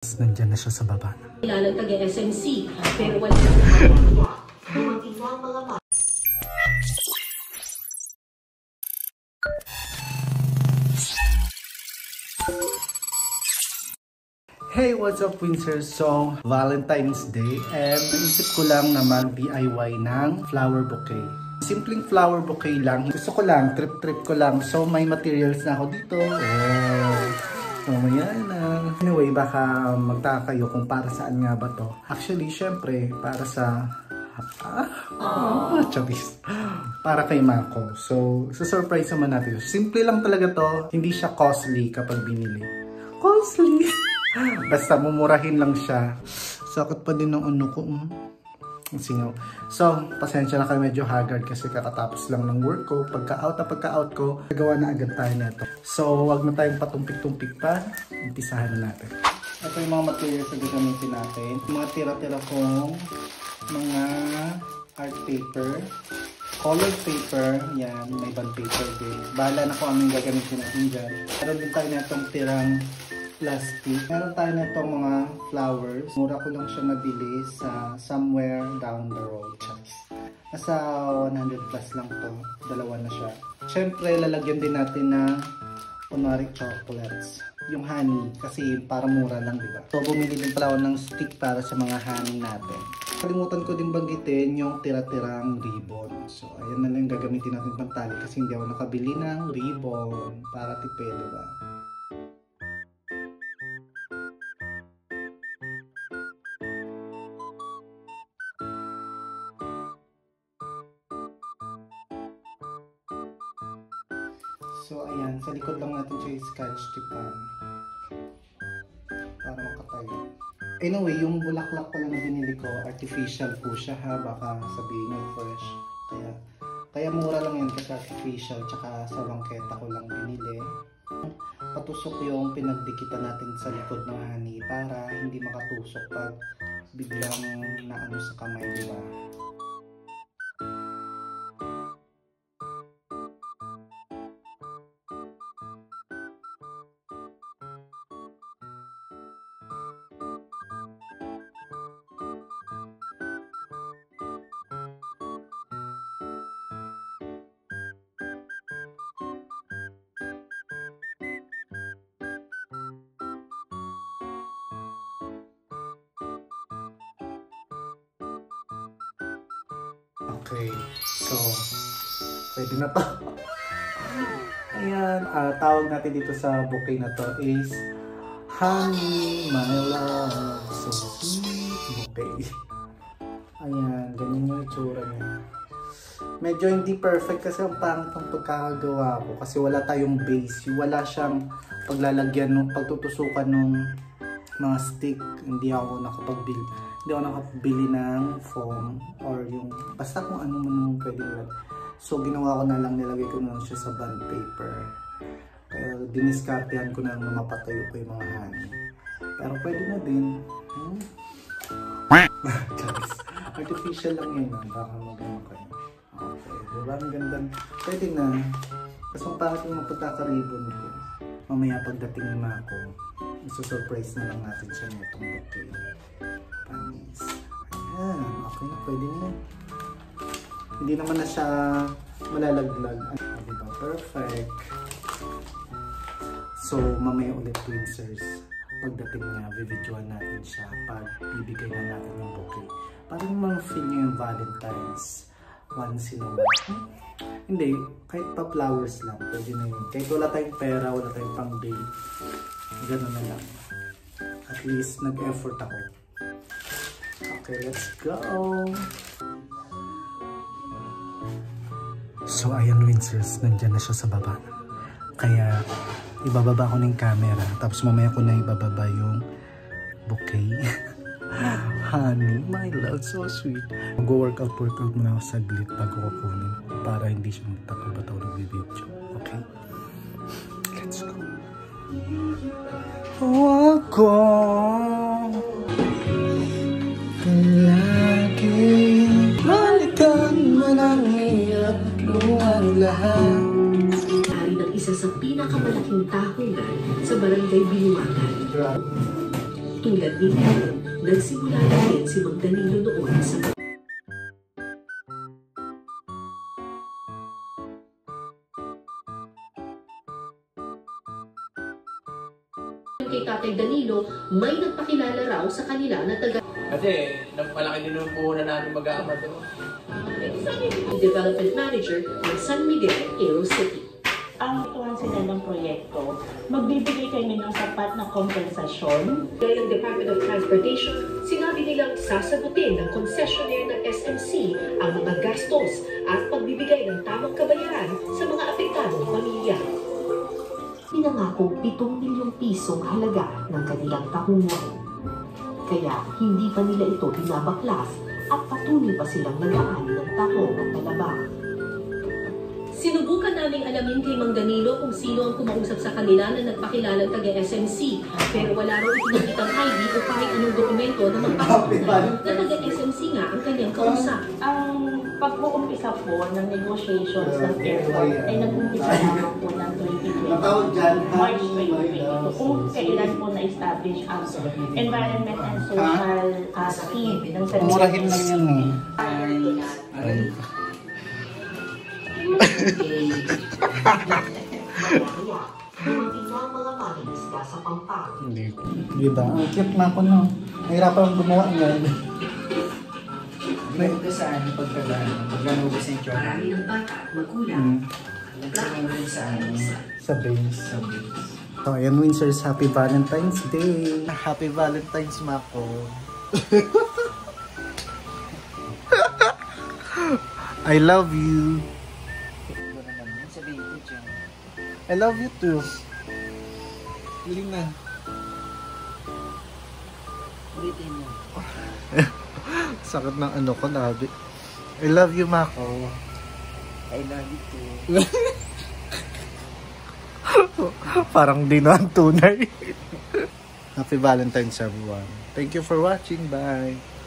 Nandiyan na siya sa baba. Kailangan taga-SMC, pero wala Hey, what's up, Windsor? So, Valentine's Day and naisip ko lang na mag-DIY ng flower bouquet. Simpleng flower bouquet lang. Gusto ko lang, trip ko lang. So, may materials na ako dito. Mamaya na. Anyway, baka magtaka kayo kung para saan nga ba to. Actually, syempre, para sa... Chabis. Para kay Mako. So, surprise naman natin. Simple lang talaga to. Hindi siya costly kapag binili. Costly! Basta mumurahin lang siya. Sakit pa din ng ano ko. Singaw. So, pasensya na kayo, medyo haggard kasi kakatapos lang ng work ko. Pagka-out ko, nagawa na agad tayo nito. So, wag na tayong patumpik-tumpik pa. Umpisahan na natin. Ito yung mga materials na gagamitin natin. Mga tira-tira kong mga art paper, colored paper, yan, may bond paper din. Bahala na kung anong gagamitin natin dyan. Meron din tayo na itong tirang plastic. Meron tayo na itong mga flowers. Mura ko lang siya nabili sa somewhere down the road. Nasa 100 plus lang to. Dalawa na siya. Siyempre, lalagyan din natin ng kunwari chocolates. Yung honey. Kasi para mura lang, diba? So, bumili din pala ako ng stick para sa mga honey natin. Kalimutan ko din banggitin yung tira-tirang ribbon. So, ayan na lang yung gagamitin natin pantali kasi hindi ako nakabili ng ribbon para tipid, diba? So, ayan. Sa likod lang natin siya i-scotch tipan para makatayo. Anyway, yung bulaklak pala na binili ko, artificial po siya ha. Baka sabihin nyo fresh. Kaya mura lang yan kasi artificial. Tsaka sa bangketa ko lang binili. Patusok yung pinagdikitan natin sa likod ng honey para hindi makatusok pag biglang naano sa kamay, diba? Okay, so pwede na to. Ayan, tawag natin dito sa bouquet na to is Honey My Love. So sweet bouquet. Ayan, ganyan yung itsura niya. Medyo hindi perfect kasi ang pangit ng pagkakagawa ko kasi wala tayong base. Wala siyang paglalagyan ng pagtutusukan ng mga stick. Hindi ako nakapabili ng foam or yung basta kung ano man pwede lang. So ginawa ko na lang, nilagay ko na lang siya sa bond paper. Kaya diniskartehan ko na lang na mapatayo ko yung mga honey. Pero pwede na din. Artificial lang yun. Baka magano kayo. Okay, diba? Ang ganda. Pwede na. Kasi ang pangit yung magpagkakaribon ko. Mamaya pagdating ni Mako, isusurprise na lang natin siya nitong bouquet. Panis. Ayan, okay na, pwede na. Hindi naman na siya malalaglag. Diba? Perfect. So, mamaya ulit, Twinsers. Pagdating niya, bibidyoan natin siya pag bibigay na natin yung bouquet. Para naman feel niyo yung Valentine's once in a while. Hindi, kahit pa flowers lang, pwede na yun. Kahit wala tayong pera, wala tayong pang-date, gano'n na lang. At least, nag-effort ako. Okay, let's go! So, ayan, Windsors, nandyan na siya sa baba. Kaya, ibababa ko ng camera, tapos mamaya ko na ibababa yung bouquet. Honey, my love, so sweet. Mag-workout muna ako saglit bago ko kunin para hindi siya magtakal-bataw ng video. Okay? Let's go. Ako palagi balikan man ang hirap luwang lahat. Ari ng isa sa pinakamalaking tahunan sa Barangay Binuwagan. Tulad ni Helen, nagsimula na rin si Mang Danilo noon sa kay Tatay Danilo, may nagpakilala raw sa kanila na taga Kasi malaki din yung puhunan namin mag-aama doon. Development Manager ng San Miguel, Ilo City. Ang tuwan sila ng proyekto, magbibigay kami ng sapat na kompensasyon. Gaya ng Department of Transportation, sinabi nilang sasagutin ng concessionaire ng SMC ang mga gastos at pagbibigay ng tamang kabayaran sa mga apektadong pamilya. Pinangako 7 milyong pisong halaga ng kanilang tahungan. Kaya hindi pa nila ito binabaklas at patuloy pa silang nagaan ng tahong at talaba. Sinubukan naming alamin kay Mang Danilo kung sino ang kumausap sa kanila na nagpakilalang taga-SMC. Pero wala raw ipinakitang ID o kahit anong dokumento na magpapatunay na taga-SMC nga ang kanyang kausap. Ang pag-uumpisa po ng negotiations ng airport ay nag-umpisa lamang po ng 2020, March 2022, kung kailan po na-establish ang Environment and Social Scheme ng San Miguel. Murahin lang yan Hindi. Diba? Ang cute na ako no. Nahirapan gumawa niyan. May saan yung pagkagaan, pagkanugas yung tsura. Marami ng bata at magulang. Nagkaroon saan Sa base. So, ayan Winsers, Happy Valentine's Day! Happy Valentine's, Mako. I love you! Sabihin ko dyan. I love you too! Hiling na. Ulitin mo. Sakit ng ano ko, labi. I love you, Mako. I love you too. Parang di na ang tunay. Happy Valentine's everyone. Thank you for watching. Bye!